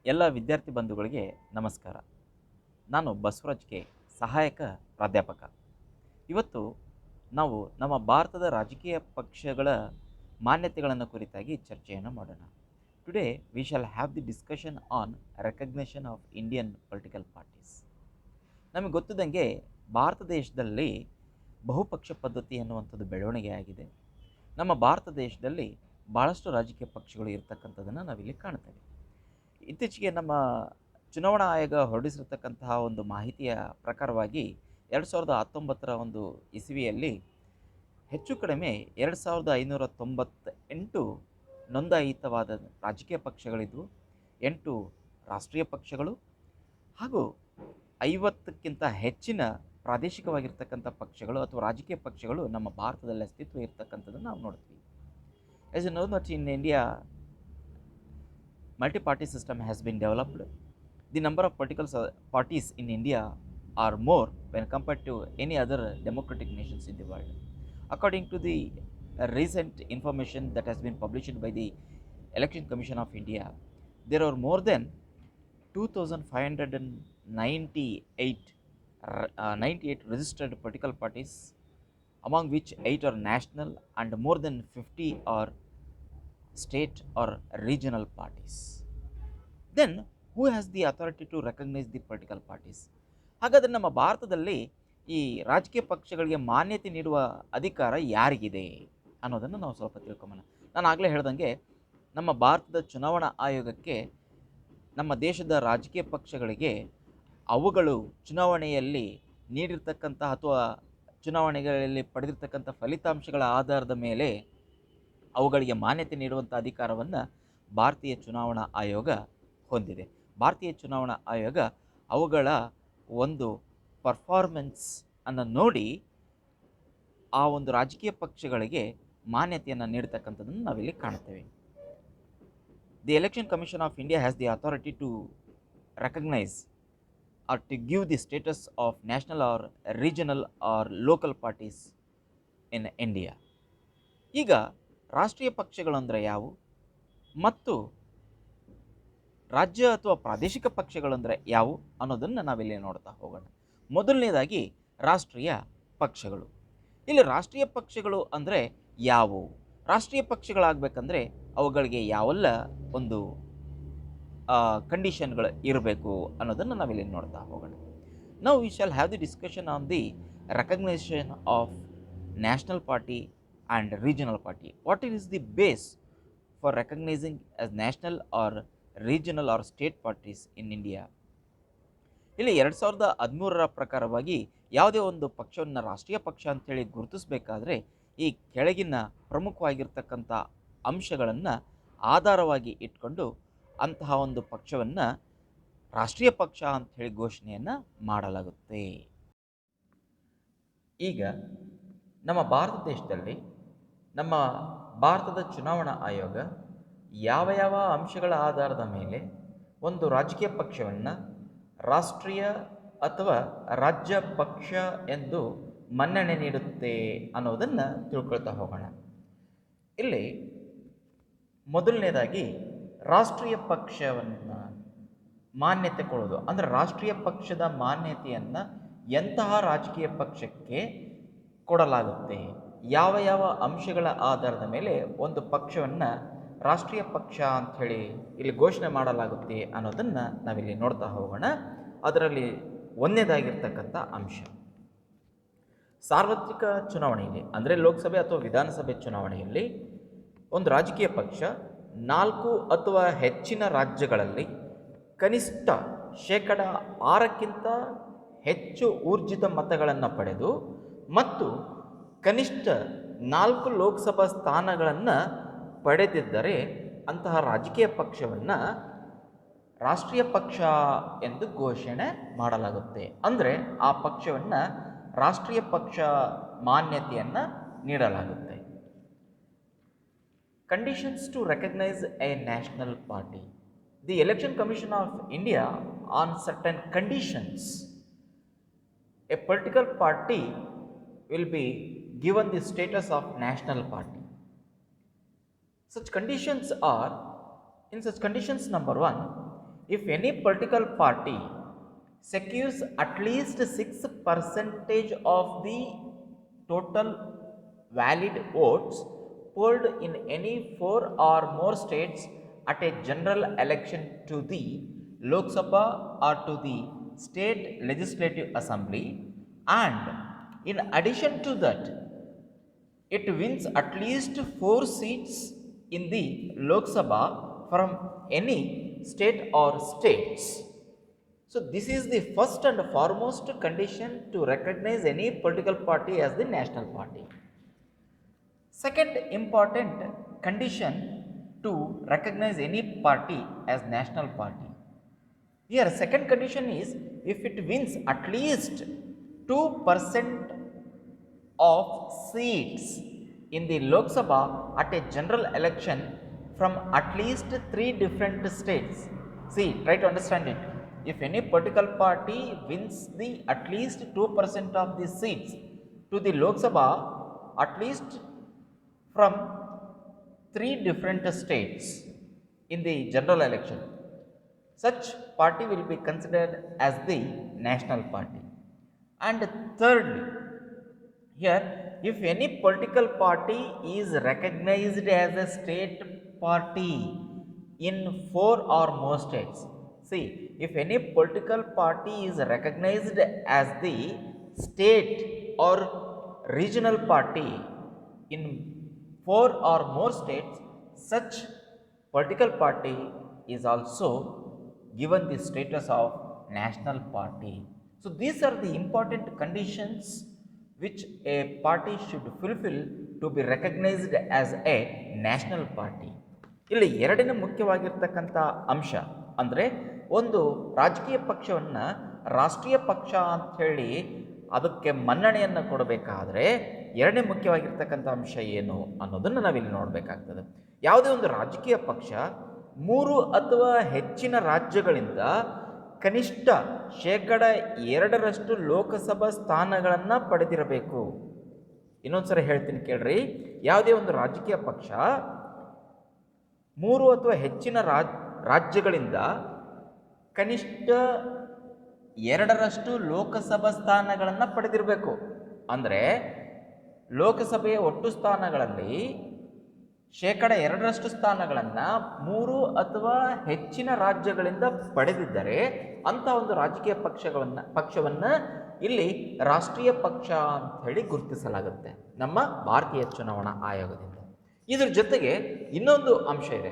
ಎಲ್ಲ ವಿದ್ಯಾರ್ಥಿ ಬಂಧುಗಳಿಗೆ ನಮಸ್ಕಾರ. ನಾನು ಬಸವರಾಜ್ ಕೆ, ಸಹಾಯಕ ಪ್ರಾಧ್ಯಾಪಕ. ಇವತ್ತು ನಾವು ನಮ್ಮ ಭಾರತದ ರಾಜಕೀಯ ಪಕ್ಷಗಳ ಮಾನ್ಯತೆಗಳನ್ನು ಕುರಿತಾಗಿ ಚರ್ಚೆಯನ್ನು ಮಾಡೋಣ. Today we shall have the discussion on recognition of Indian political parties. ನಮಗೆ ಗೊತ್ತಿದ್ದಂಗೆ ಭಾರತ ದೇಶದಲ್ಲಿ ಬಹುಪಕ್ಷ ಪದ್ಧತಿ ಅನ್ನುವಂಥದ್ದು ಬೆಳವಣಿಗೆ ಆಗಿದೆ. ನಮ್ಮ ಭಾರತ ದೇಶದಲ್ಲಿ ಭಾಳಷ್ಟು ರಾಜಕೀಯ ಪಕ್ಷಗಳು ಇರ್ತಕ್ಕಂಥದ್ದನ್ನು ನಾವಿಲ್ಲಿ ಕಾಣ್ತೇವೆ. ಇತ್ತೀಚೆಗೆ ನಮ್ಮ ಚುನಾವಣಾ ಆಯೋಗ ಹೊರಡಿಸಿರ್ತಕ್ಕಂತಹ ಒಂದು ಮಾಹಿತಿಯ ಪ್ರಕಾರವಾಗಿ 2019 ಒಂದು ಇಸವಿಯಲ್ಲಿ ಹೆಚ್ಚು ಕಡಿಮೆ 2598 ನೋಂದಾಯಿತವಾದ ರಾಜಕೀಯ ಪಕ್ಷಗಳಿದ್ವು. 8 ರಾಷ್ಟ್ರೀಯ ಪಕ್ಷಗಳು ಹಾಗೂ 50ಕ್ಕಿಂತ ಹೆಚ್ಚಿನ ಪ್ರಾದೇಶಿಕವಾಗಿರ್ತಕ್ಕಂಥ ಪಕ್ಷಗಳು ಅಥವಾ ರಾಜಕೀಯ ಪಕ್ಷಗಳು ನಮ್ಮ ಭಾರತದಲ್ಲಿ ಅಸ್ತಿತ್ವ ಇರ್ತಕ್ಕಂಥದ್ದನ್ನು ನಾವು ನೋಡ್ತೀವಿ. As you know that in India multi-party system has been developed. The number of political parties in India are more when compared to any other democratic nations in the world. According to the recent information that has been published by the Election Commission of India, there are more than 2,598 registered political parties, among which 8 are national and more than 50 are state or regional parties. Then who has the authority to recognize the political parties? ಹಾಗಾದರೆ ನಮ್ಮ ಭಾರತದಲ್ಲಿ ಈ ರಾಜಕೀಯ ಪಕ್ಷಗಳಿಗೆ ಮಾನ್ಯತೆ ನೀಡುವ ಅಧಿಕಾರ ಯಾರಿಗಿದೆ ಅನ್ನೋದನ್ನು ನಾವು ಸ್ವಲ್ಪ ತಿಳ್ಕೊಂಬೋಣ. ನಾನು ಆಗಲೇ ಹೇಳ್ದಂಗೆ ನಮ್ಮ ಭಾರತದ ಚುನಾವಣಾ ಆಯೋಗಕ್ಕೆ ನಮ್ಮ ದೇಶದ ರಾಜಕೀಯ ಪಕ್ಷಗಳಿಗೆ ಅವುಗಳು ಚುನಾವಣೆಯಲ್ಲಿ ನೀಡಿರ್ತಕ್ಕಂಥ ಅಥವಾ ಚುನಾವಣೆಗಳಲ್ಲಿ ಪಡೆದಿರ್ತಕ್ಕಂಥ ಫಲಿತಾಂಶಗಳ ಆಧಾರದ ಮೇಲೆ ಅವುಗಳಿಗೆ ಮಾನ್ಯತೆ ನೀಡುವಂಥ ಅಧಿಕಾರವನ್ನು ಭಾರತೀಯ ಚುನಾವಣಾ ಆಯೋಗ ಹೊಂದಿದೆ. ಭಾರತೀಯ ಚುನಾವಣಾ ಆಯೋಗ ಅವುಗಳ ಒಂದು ಪರ್ಫಾರ್ಮೆನ್ಸ್ ಅನ್ನು ನೋಡಿ ಆ ಒಂದು ರಾಜಕೀಯ ಪಕ್ಷಗಳಿಗೆ ಮಾನ್ಯತೆಯನ್ನು ನೀಡ್ತಕ್ಕಂಥದ್ದನ್ನು ನಾವಿಲ್ಲಿ ಕಾಣ್ತೇವೆ. The election commission of India has the authority to recognise or to give the status of national or regional or local parties in India. ಈಗ ರಾಷ್ಟ್ರೀಯ ಪಕ್ಷಗಳು ಅಂದರೆ ಯಾವುವು ಮತ್ತು ರಾಜ್ಯ ಅಥವಾ ಪ್ರಾದೇಶಿಕ ಪಕ್ಷಗಳು ಅಂದರೆ ಯಾವುವು ಅನ್ನೋದನ್ನು ನಾವಿಲ್ಲಿ ನೋಡ್ತಾ ಹೋಗೋಣ. ಮೊದಲನೇದಾಗಿ ರಾಷ್ಟ್ರೀಯ ಪಕ್ಷಗಳು. ಇಲ್ಲಿ ರಾಷ್ಟ್ರೀಯ ಪಕ್ಷಗಳು ಅಂದರೆ ಯಾವುವು? ರಾಷ್ಟ್ರೀಯ ಪಕ್ಷಗಳಾಗಬೇಕಂದ್ರೆ ಅವುಗಳಿಗೆ ಯಾವೆಲ್ಲ ಒಂದು ಕಂಡೀಷನ್ಗಳು ಇರಬೇಕು ಅನ್ನೋದನ್ನು ನಾವಿಲ್ಲಿ ನೋಡ್ತಾ ಹೋಗೋಣ. ನಾವು we shall have the discussion on the recognisation of national party and regional party. What is the base for recognizing as national or regional or state parties in India? ಇಲ್ಲಿ 2013 ಪ್ರಕಾರವಾಗಿ ಯಾವುದೇ ಒಂದು ಪಕ್ಷವನ್ನು ರಾಷ್ಟ್ರೀಯ ಪಕ್ಷ ಅಂಥೇಳಿ ಗುರುತಿಸಬೇಕಾದ್ರೆ ಈ ಕೆಳಗಿನ ಪ್ರಮುಖವಾಗಿರ್ತಕ್ಕಂಥ ಅಂಶಗಳನ್ನು ಆಧಾರವಾಗಿ ಇಟ್ಕೊಂಡು ಅಂತಹ ಒಂದು ಪಕ್ಷವನ್ನು ರಾಷ್ಟ್ರೀಯ ಪಕ್ಷ ಅಂಥೇಳಿ ಘೋಷಣೆಯನ್ನು ಮಾಡಲಾಗುತ್ತೆ. ಈಗ ನಮ್ಮ ಭಾರತ ದೇಶದಲ್ಲಿ ನಮ್ಮ ಭಾರತದ ಚುನಾವಣಾ ಆಯೋಗ ಯಾವ ಯಾವ ಅಂಶಗಳ ಆಧಾರದ ಮೇಲೆ ಒಂದು ರಾಜಕೀಯ ಪಕ್ಷವನ್ನು ರಾಷ್ಟ್ರೀಯ ಅಥವಾ ರಾಜ್ಯ ಪಕ್ಷ ಎಂದು ಮನ್ನಣೆ ನೀಡುತ್ತೆ ಅನ್ನೋದನ್ನು ತಿಳ್ಕೊಳ್ತಾ ಹೋಗೋಣ. ಇಲ್ಲಿ ಮೊದಲನೇದಾಗಿ ರಾಷ್ಟ್ರೀಯ ಪಕ್ಷವನ್ನು ಮಾನ್ಯತೆ ಕೊಡೋದು ಅಂದರೆ ರಾಷ್ಟ್ರೀಯ ಪಕ್ಷದ ಮಾನ್ಯತೆಯನ್ನು ಎಂತಹ ರಾಜಕೀಯ ಪಕ್ಷಕ್ಕೆ ಕೊಡಲಾಗುತ್ತೆ, ಯಾವ ಯಾವ ಅಂಶಗಳ ಆಧಾರದ ಮೇಲೆ ಒಂದು ಪಕ್ಷವನ್ನು ರಾಷ್ಟ್ರೀಯ ಪಕ್ಷ ಅಂಥೇಳಿ ಇಲ್ಲಿ ಘೋಷಣೆ ಮಾಡಲಾಗುತ್ತೆ ಅನ್ನೋದನ್ನು ನಾವಿಲ್ಲಿ ನೋಡ್ತಾ ಹೋಗೋಣ. ಅದರಲ್ಲಿ ಒಂದನೇದಾಗಿರ್ತಕ್ಕಂಥ ಅಂಶ ಸಾರ್ವತ್ರಿಕ ಚುನಾವಣೆಯಲ್ಲಿ ಅಂದರೆ ಲೋಕಸಭೆ ಅಥವಾ ವಿಧಾನಸಭೆ ಚುನಾವಣೆಯಲ್ಲಿ ಒಂದು ರಾಜಕೀಯ ಪಕ್ಷ 4 ಅಥವಾ ಹೆಚ್ಚಿನ ರಾಜ್ಯಗಳಲ್ಲಿ ಕನಿಷ್ಠ 6% ಹೆಚ್ಚು ಊರ್ಜಿತ ಮತಗಳನ್ನು ಪಡೆದು ಮತ್ತು ಕನಿಷ್ಠ 4 ಲೋಕಸಭಾ ಸ್ಥಾನಗಳನ್ನು ಪಡೆದಿದ್ದರೆ ಅಂತಹ ರಾಜಕೀಯ ಪಕ್ಷವನ್ನು ರಾಷ್ಟ್ರೀಯ ಪಕ್ಷ ಎಂದು ಘೋಷಣೆ ಮಾಡಲಾಗುತ್ತೆ. ಅಂದರೆ ಆ ಪಕ್ಷವನ್ನು ರಾಷ್ಟ್ರೀಯ ಪಕ್ಷ ಮಾನ್ಯತೆಯನ್ನು ನೀಡಲಾಗುತ್ತೆ. Conditions to recognise a national party. The election commission of India on certain conditions a political party will be given the status of national party. Such conditions are, in such conditions, number 1, if any political party secures at least 6% of the total valid votes polled in any four or more states at a general election to the Lok Sabha or to the state legislative assembly, and in addition to that it wins at least 4 seats in the Lok Sabha from any state or states. So, this is the first and foremost condition to recognize any political party as the national party. Second important condition to recognize any party as national party. Here, second condition is if it wins at least 2% of seats in the Lok Sabha at a general election from at least 3 different states. See, try to understand it. If any political party wins the at least 2% of the seats to the Lok Sabha, at least from 3 different states in the general election, such party will be considered as the national party. And thirdly, here, if any political party is recognized as a state party in 4 or more states, see, if any political party is recognized as the state or regional party in 4 or more states, such political party is also given the status of national party. So, these are the important conditions which a party should fulfill to be recognized as a national party. ಇಲ್ಲಿ ಎರಡನೇ ಮುಖ್ಯವಾಗಿರ್ತಕ್ಕಂಥ ಅಂಶ ಅಂದರೆ ಒಂದು ರಾಜಕೀಯ ಪಕ್ಷವನ್ನು ರಾಷ್ಟ್ರೀಯ ಪಕ್ಷ ಅಂತ ಹೇಳಿ ಅದಕ್ಕೆ ಮನ್ನಣೆಯನ್ನು ಕೊಡಬೇಕಾದ್ರೆ ಎರಡನೇ ಮುಖ್ಯವಾಗಿರ್ತಕ್ಕಂಥ ಅಂಶ ಏನು ಅನ್ನೋದನ್ನು ನಾವಿಲ್ಲಿ ನೋಡಬೇಕಾಗ್ತದೆ. ಯಾವುದೇ ಒಂದು ರಾಜಕೀಯ ಪಕ್ಷ 3 ಅಥವಾ ಹೆಚ್ಚಿನ ರಾಜ್ಯಗಳಿಂದ ಕನಿಷ್ಠ 2% ಲೋಕಸಭಾ ಸ್ಥಾನಗಳನ್ನು ಪಡೆದಿರಬೇಕು. ಇನ್ನೊಂದ್ಸರಿ ಹೇಳ್ತೀನಿ ಕೇಳ್ರಿ, ಯಾವುದೇ ಒಂದು ರಾಜಕೀಯ ಪಕ್ಷ 3 ಅಥವಾ ಹೆಚ್ಚಿನ ರಾಜ್ಯಗಳಿಂದ ಕನಿಷ್ಠ 2% ಲೋಕಸಭಾ ಸ್ಥಾನಗಳನ್ನು ಪಡೆದಿರಬೇಕು. ಅಂದರೆ ಲೋಕಸಭೆಯ ಒಟ್ಟು ಸ್ಥಾನಗಳಲ್ಲಿ 2% ಸ್ಥಾನಗಳನ್ನು 3 ಅಥವಾ ಹೆಚ್ಚಿನ ರಾಜ್ಯಗಳಿಂದ ಪಡೆದಿದ್ದರೆ ಅಂಥ ಒಂದು ರಾಜಕೀಯ ಪಕ್ಷವನ್ನು ಇಲ್ಲಿ ರಾಷ್ಟ್ರೀಯ ಪಕ್ಷ ಅಂತ ಹೇಳಿ ಗುರುತಿಸಲಾಗುತ್ತೆ ನಮ್ಮ ಭಾರತೀಯ ಚುನಾವಣಾ ಆಯೋಗದಿಂದ. ಇದ್ರ ಜೊತೆಗೆ ಇನ್ನೊಂದು ಅಂಶ ಇದೆ.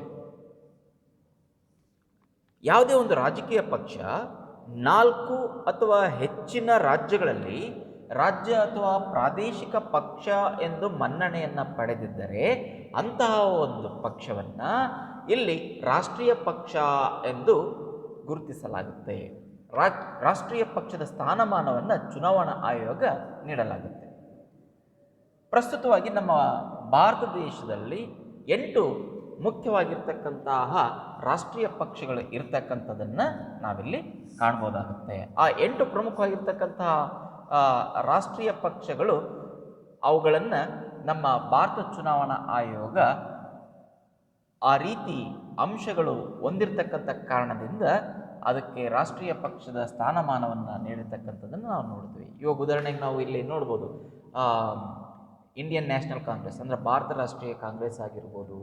ಯಾವುದೇ ಒಂದು ರಾಜಕೀಯ ಪಕ್ಷ 4 ಅಥವಾ ಹೆಚ್ಚಿನ ರಾಜ್ಯಗಳಲ್ಲಿ ರಾಜ್ಯ ಅಥವಾ ಪ್ರಾದೇಶಿಕ ಪಕ್ಷ ಎಂದು ಮನ್ನಣೆಯನ್ನು ಪಡೆದಿದ್ದರೆ ಅಂತಹ ಒಂದು ಪಕ್ಷವನ್ನು ಇಲ್ಲಿ ರಾಷ್ಟ್ರೀಯ ಪಕ್ಷ ಎಂದು ಗುರುತಿಸಲಾಗುತ್ತೆ. ರಾಷ್ಟ್ರೀಯ ಪಕ್ಷದ ಸ್ಥಾನಮಾನವನ್ನು ಚುನಾವಣಾ ಆಯೋಗ ನೀಡಲಾಗುತ್ತೆ. ಪ್ರಸ್ತುತವಾಗಿ ನಮ್ಮ ಭಾರತ ದೇಶದಲ್ಲಿ 8 ಮುಖ್ಯವಾಗಿರ್ತಕ್ಕಂತಹ ರಾಷ್ಟ್ರೀಯ ಪಕ್ಷಗಳು ಇರ್ತಕ್ಕಂಥದ್ದನ್ನು ನಾವಿಲ್ಲಿ ಕಾಣ್ಬೋದಾಗುತ್ತೆ. ಆ 8 ಪ್ರಮುಖವಾಗಿರ್ತಕ್ಕಂತಹ ರಾಷ್ಟ್ರೀಯ ಪಕ್ಷಗಳು ಅವುಗಳನ್ನು ನಮ್ಮ ಭಾರತ ಚುನಾವಣಾ ಆಯೋಗ ಆ ರೀತಿ ಅಂಶಗಳು ಹೊಂದಿರತಕ್ಕಂಥ ಕಾರಣದಿಂದ ಅದಕ್ಕೆ ರಾಷ್ಟ್ರೀಯ ಪಕ್ಷದ ಸ್ಥಾನಮಾನವನ್ನು ನೀಡಿರ್ತಕ್ಕಂಥದ್ದನ್ನು ನಾವು ನೋಡ್ತೀವಿ. ಇವಾಗ ಉದಾಹರಣೆಗೆ ನಾವು ಇಲ್ಲಿ ನೋಡ್ಬೋದು, ಇಂಡಿಯನ್ ನ್ಯಾಷನಲ್ ಕಾಂಗ್ರೆಸ್ ಅಂದರೆ ಭಾರತ ರಾಷ್ಟ್ರೀಯ ಕಾಂಗ್ರೆಸ್ ಆಗಿರ್ಬೋದು,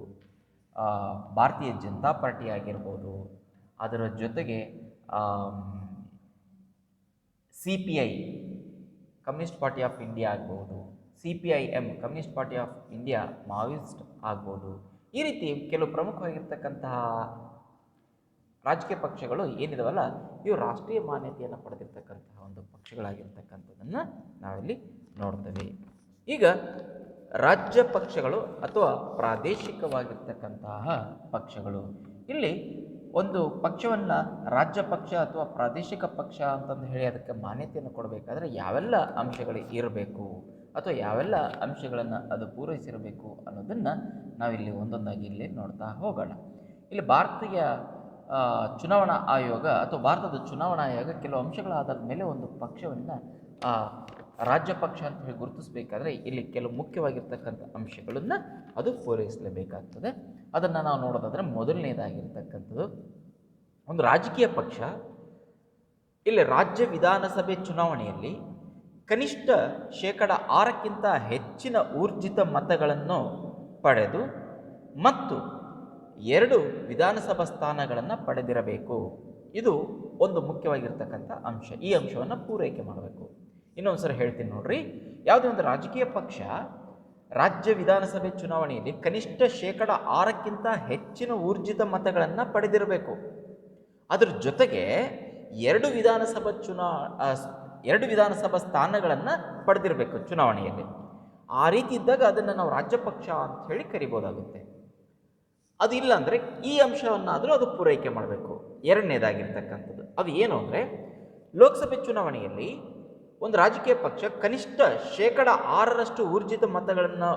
ಭಾರತೀಯ ಜನತಾ ಪಾರ್ಟಿ ಆಗಿರ್ಬೋದು, ಅದರ ಜೊತೆಗೆ CPI communist party of India ಆಗ್ಬೋದು, CPIM communist party of India Maoist ಆಗ್ಬೋದು. ಈ ರೀತಿ ಕೆಲವು ಪ್ರಮುಖವಾಗಿರ್ತಕ್ಕಂತಹ ರಾಜಕೀಯ ಪಕ್ಷಗಳು ಏನಿದಾವಲ್ಲ, ಇವು ರಾಷ್ಟ್ರೀಯ ಮಾನ್ಯತೆಯನ್ನು ಪಡೆದಿರ್ತಕ್ಕಂತಹ ಒಂದು ಪಕ್ಷಗಳಾಗಿರ್ತಕ್ಕಂಥದ್ದನ್ನು ನಾವಿಲ್ಲಿ ನೋಡ್ತೇವೆ. ಈಗ ರಾಜ್ಯ ಪಕ್ಷಗಳು ಅಥವಾ ಪ್ರಾದೇಶಿಕವಾಗಿರ್ತಕ್ಕಂತಹ ಪಕ್ಷಗಳು, ಇಲ್ಲಿ ಒಂದು ಪಕ್ಷವನ್ನು ರಾಜ್ಯ ಪಕ್ಷ ಅಥವಾ ಪ್ರಾದೇಶಿಕ ಪಕ್ಷ ಅಂತಂದು ಹೇಳಿ ಅದಕ್ಕೆ ಮಾನ್ಯತೆಯನ್ನು ಕೊಡಬೇಕಾದ್ರೆ ಯಾವೆಲ್ಲ ಅಂಶಗಳು ಇರಬೇಕು ಅಥವಾ ಯಾವೆಲ್ಲ ಅಂಶಗಳನ್ನು ಅದು ಪೂರೈಸಿರಬೇಕು ಅನ್ನೋದನ್ನು ನಾವಿಲ್ಲಿ ಒಂದೊಂದಾಗಿ ಇಲ್ಲಿ ನೋಡ್ತಾ ಹೋಗೋಣ. ಇಲ್ಲಿ ಭಾರತೀಯ ಚುನಾವಣಾ ಆಯೋಗ ಅಥವಾ ಭಾರತದ ಚುನಾವಣಾ ಆಯೋಗ ಕೆಲವು ಅಂಶಗಳ ಆಧಾರದ ಮೇಲೆ ಒಂದು ಪಕ್ಷವನ್ನು ರಾಜ್ಯ ಪಕ್ಷ ಅಂತ ಹೇಳಿ ಗುರುತಿಸಬೇಕಾದ್ರೆ ಇಲ್ಲಿ ಕೆಲವು ಮುಖ್ಯವಾಗಿರ್ತಕ್ಕಂಥ ಅಂಶಗಳನ್ನು ಅದು ಪೂರೈಸಲೇಬೇಕಾಗ್ತದೆ. ಅದನ್ನು ನಾವು ನೋಡೋದಾದರೆ ಮೊದಲನೇದಾಗಿರ್ತಕ್ಕಂಥದ್ದು ಒಂದು ರಾಜಕೀಯ ಪಕ್ಷ ಇಲ್ಲಿ ರಾಜ್ಯ ವಿಧಾನಸಭೆ ಚುನಾವಣೆಯಲ್ಲಿ ಕನಿಷ್ಠ 6ಕ್ಕಿಂತ ಹೆಚ್ಚಿನ ಊರ್ಜಿತ ಮತಗಳನ್ನು ಪಡೆದು ಮತ್ತು 2 ವಿಧಾನಸಭಾ ಸ್ಥಾನಗಳನ್ನು ಪಡೆದಿರಬೇಕು. ಇದು ಒಂದು ಮುಖ್ಯವಾಗಿರ್ತಕ್ಕಂಥ ಅಂಶ. ಈ ಅಂಶವನ್ನು ಪೂರೈಕೆ ಮಾಡಬೇಕು. ಇನ್ನೊಂದು ಸರಿ ಹೇಳ್ತೀನಿ ನೋಡ್ರಿ. ಯಾವುದೇ ಒಂದು ರಾಜಕೀಯ ಪಕ್ಷ ರಾಜ್ಯ ವಿಧಾನಸಭೆ ಚುನಾವಣೆಯಲ್ಲಿ ಕನಿಷ್ಠ 6ಕ್ಕಿಂತ ಹೆಚ್ಚಿನ ಊರ್ಜಿತ ಮತಗಳನ್ನು ಪಡೆದಿರಬೇಕು. ಅದರ ಜೊತೆಗೆ 2 ವಿಧಾನಸಭಾ ಸ್ಥಾನಗಳನ್ನು ಪಡೆದಿರಬೇಕು ಚುನಾವಣೆಯಲ್ಲಿ. ಆ ರೀತಿ ಇದ್ದಾಗ ಅದನ್ನು ನಾವು ರಾಜ್ಯ ಪಕ್ಷ ಅಂತ ಹೇಳಿ ಕರಿಬೋದಾಗುತ್ತೆ. ಅದು ಇಲ್ಲ ಅಂದರೆ ಈ ಅಂಶವನ್ನಾದರೂ ಅದು ಪೂರೈಕೆ ಮಾಡಬೇಕು. ಎರಡನೇದಾಗಿರ್ತಕ್ಕಂಥದ್ದು ಅದು ಏನು ಅಂದರೆ, ಲೋಕಸಭೆ ಚುನಾವಣೆಯಲ್ಲಿ ಒಂದು ರಾಜಕೀಯ ಪಕ್ಷ ಕನಿಷ್ಠ 6% ಊರ್ಜಿತ ಮತಗಳನ್ನು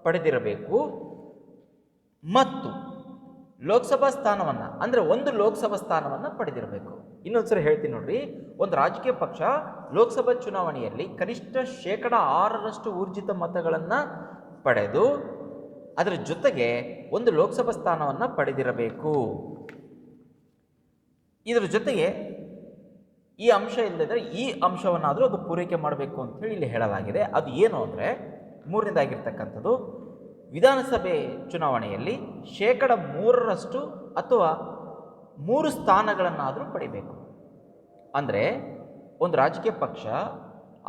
ಪಡೆದಿರಬೇಕು ಮತ್ತು ಲೋಕಸಭಾ ಸ್ಥಾನವನ್ನು ಅಂದರೆ ಒಂದು ಲೋಕಸಭಾ ಸ್ಥಾನವನ್ನು ಪಡೆದಿರಬೇಕು. ಇನ್ನೊಂದ್ಸರಿ ಹೇಳ್ತೀನಿ ನೋಡ್ರಿ. ಒಂದು ರಾಜಕೀಯ ಪಕ್ಷ ಲೋಕಸಭಾ ಚುನಾವಣೆಯಲ್ಲಿ ಕನಿಷ್ಠ 6% ಊರ್ಜಿತ ಮತಗಳನ್ನು ಪಡೆದು ಅದರ ಜೊತೆಗೆ ಒಂದು ಲೋಕಸಭಾ ಸ್ಥಾನವನ್ನು ಪಡೆದಿರಬೇಕು. ಇದರ ಜೊತೆಗೆ ಈ ಅಂಶ ಇಲ್ಲದ್ರೆ ಈ ಅಂಶವನ್ನಾದರೂ ಅದು ಪೂರೈಕೆ ಮಾಡಬೇಕು ಅಂತೇಳಿ ಇಲ್ಲಿ ಹೇಳಲಾಗಿದೆ. ಅದು ಏನು ಅಂದರೆ, ಮೂರನೇದಾಗಿರ್ತಕ್ಕಂಥದ್ದು ವಿಧಾನಸಭೆ ಚುನಾವಣೆಯಲ್ಲಿ 3% ಅಥವಾ 3 ಸ್ಥಾನಗಳನ್ನಾದರೂ ಪಡಿಬೇಕು. ಅಂದರೆ ಒಂದು ರಾಜಕೀಯ ಪಕ್ಷ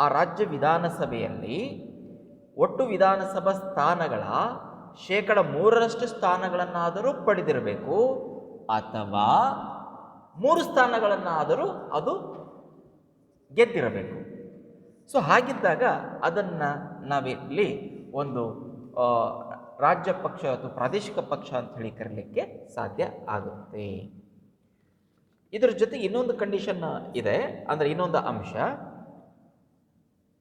ಆ ರಾಜ್ಯ ವಿಧಾನಸಭೆಯಲ್ಲಿ ಒಟ್ಟು ವಿಧಾನಸಭಾ ಸ್ಥಾನಗಳ 3% ಸ್ಥಾನಗಳನ್ನಾದರೂ ಪಡೆದಿರಬೇಕು ಅಥವಾ 3 ಸ್ಥಾನಗಳನ್ನಾದರೂ ಅದು ಗೆದ್ದಿರಬೇಕು. ಸೊ ಹಾಗಿದ್ದಾಗ ಅದನ್ನು ನಾವಿಲ್ಲಿ ಒಂದು ರಾಜ್ಯ ಪಕ್ಷ ಅಥವಾ ಪ್ರಾದೇಶಿಕ ಪಕ್ಷ ಅಂತ ಹೇಳಿ ಕರೀಲಿಕ್ಕೆ ಸಾಧ್ಯ ಆಗುತ್ತೆ. ಇದರ ಜೊತೆಗೆ ಇನ್ನೊಂದು ಕಂಡೀಷನ್ ಇದೆ, ಅಂದರೆ ಇನ್ನೊಂದು ಅಂಶ.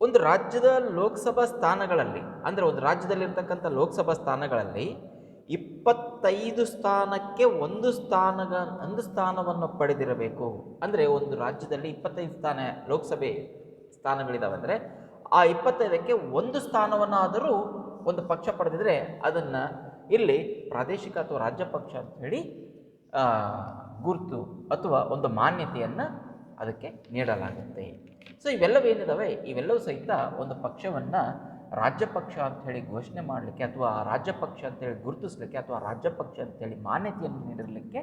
ಒಂದು ರಾಜ್ಯದ ಲೋಕಸಭಾ ಸ್ಥಾನಗಳಲ್ಲಿ, ಅಂದರೆ ಒಂದು ರಾಜ್ಯದಲ್ಲಿರ್ತಕ್ಕಂಥ ಲೋಕಸಭಾ ಸ್ಥಾನಗಳಲ್ಲಿ 25 ಸ್ಥಾನಕ್ಕೆ ಒಂದು ಸ್ಥಾನವನ್ನು ಪಡೆದಿರಬೇಕು. ಅಂದರೆ ಒಂದು ರಾಜ್ಯದಲ್ಲಿ 25 ಸ್ಥಾನ ಲೋಕಸಭೆ ಸ್ಥಾನಗಳಿದಾವೆ ಅಂದರೆ ಆ 25ಕ್ಕೆ ಒಂದು ಸ್ಥಾನವನ್ನಾದರೂ ಒಂದು ಪಕ್ಷ ಪಡೆದಿದ್ರೆ ಅದನ್ನು ಇಲ್ಲಿ ಪ್ರಾದೇಶಿಕ ಅಥವಾ ರಾಜ್ಯ ಪಕ್ಷ ಅಂತ ಹೇಳಿ ಗುರುತು ಅಥವಾ ಒಂದು ಮಾನ್ಯತೆಯನ್ನು ಅದಕ್ಕೆ ನೀಡಲಾಗುತ್ತೆ. ಸೊ ಇವೆಲ್ಲವೇನಿದಾವೆ ಇವೆಲ್ಲವೂ ಸಹಿತ ಒಂದು ಪಕ್ಷವನ್ನು ರಾಜ್ಯ ಪಕ್ಷ ಅಂತ ಹೇಳಿ ಘೋಷಣೆ ಮಾಡಲಿಕ್ಕೆ ಅಥವಾ ರಾಜ್ಯ ಪಕ್ಷ ಅಂತೇಳಿ ಗುರುತಿಸಲಿಕ್ಕೆ ಅಥವಾ ರಾಜ್ಯ ಪಕ್ಷ ಅಂತೇಳಿ ಮಾನ್ಯತೆಯನ್ನು ನೀಡಲಿಕ್ಕೆ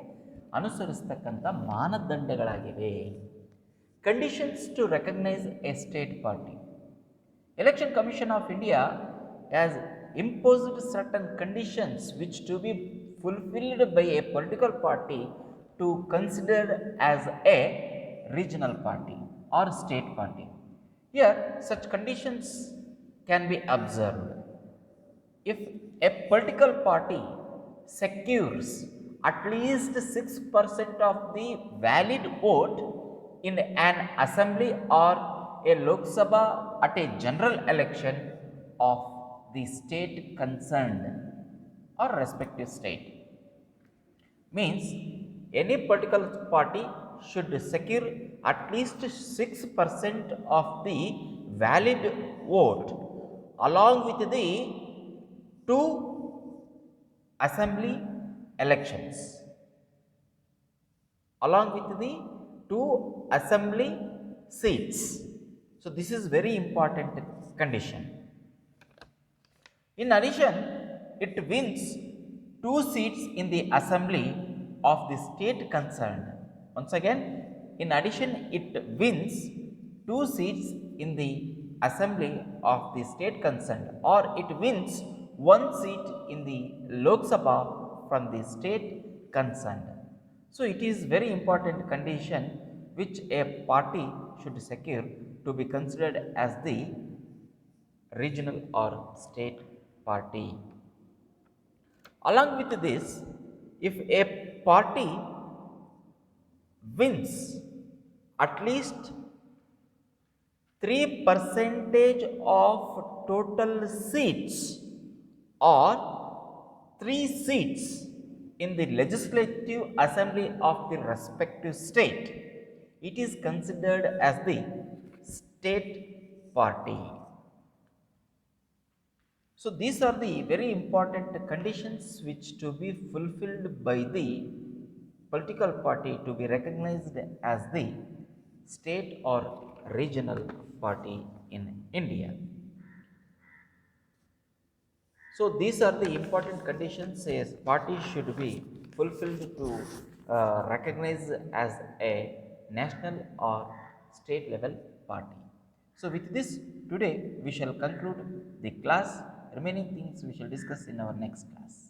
ಅನುಸರಿಸ್ತಕ್ಕಂಥ ಮಾನದಂಡಗಳಾಗಿವೆ. Conditions to recognise a state party. Election Commission of India has imposed certain conditions which to be fulfilled by a political party to considered as a regional party or state party. Here such conditions can be observed. If a political party secures at least 6% of the valid vote in an assembly or a Lok Sabha at a general election of the state concerned or respective state. Means any political party should secure at least 6% of the valid vote along with the 2 assembly elections. Along with the 2 assembly seats. So this is very important condition. In addition, it wins 2 seats in the assembly of the state concerned. Once again, in addition, it wins 2 seats in the assembly of the state concerned, or it wins 1 seat in the Lok Sabha from the state concerned. So it is very important condition which a party should secure to be considered as the regional or state party. Along with this, if a party wins at least 3% of total seats or 3 seats in the legislative assembly of the respective state, it is considered as the state party. So these are the very important conditions which to be fulfilled by the political party to be recognized as the state or regional party in India. So these are the important conditions says party should be fulfilled to recognize as a national or state level party. So with this today we shall conclude the class. Remaining things we shall discuss in our next class.